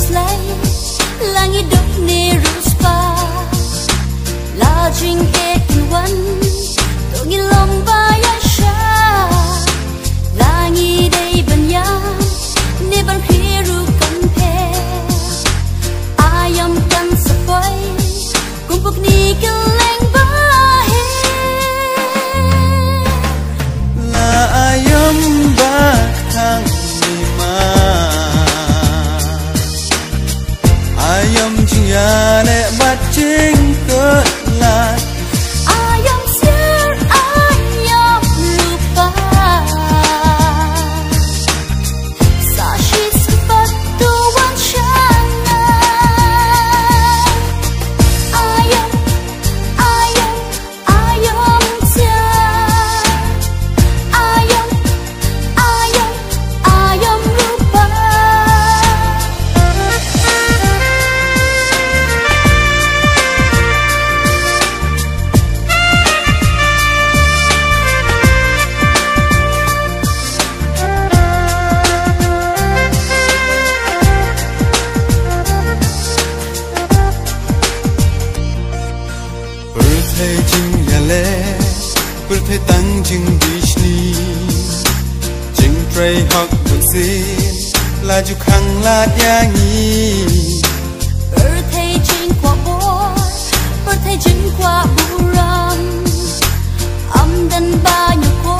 slay langit dok nerus pa lajing ekin tungin lomba ya sha langit day banyan neban khiru kampe ayam kan sapai kumpuk ni keleng bahe la ayam bak thang ayam jiale bacing kelat ayam sir ayam lupa sashi sempat tuan syana ayam ayam ayam sia ayam ayam ayam lupa Berthai jing yale berthai tang jing bishni jing tray hok buksin laju khang lat yangi berthai jing kwa boy berthai jing kwa buram amdan banyu ko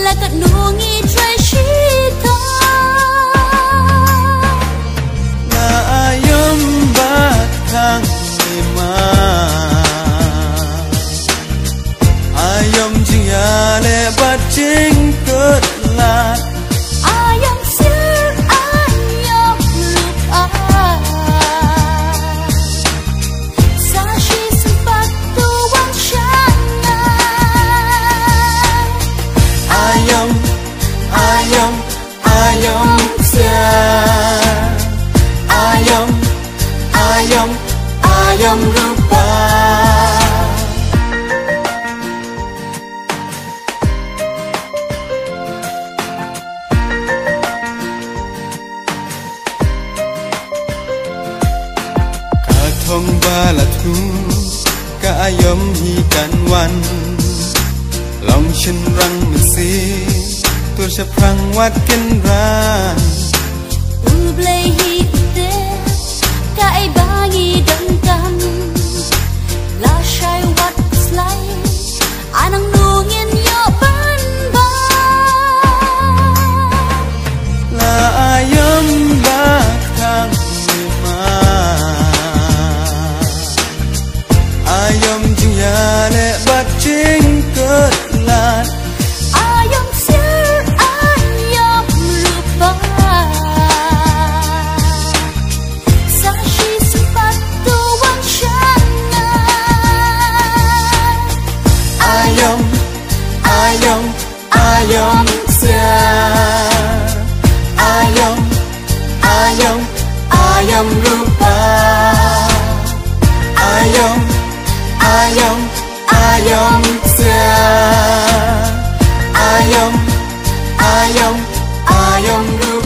lakat nungi tray shita la ayam bak thang ayam jiale bacing kelat ayam sir ayam lupa sashi sempat tuan syana ayam ayam ayam sia ayam ayam ayam lupa thong ba là thu ka ayam hi kan wan long chin rang mình si tur sha prang wat ken ran ublei hi te ka ai bangi dan kam la shai wat slai anang nungin yo ban ba la ayam ba thang ayam jiale bacing kelat ayam sir ayam lupa sashi sempat tuan syana ayam ayam ayam sia ayam ayam ayam lupa ayam ayam ayam sia ayam ayam ayam lupa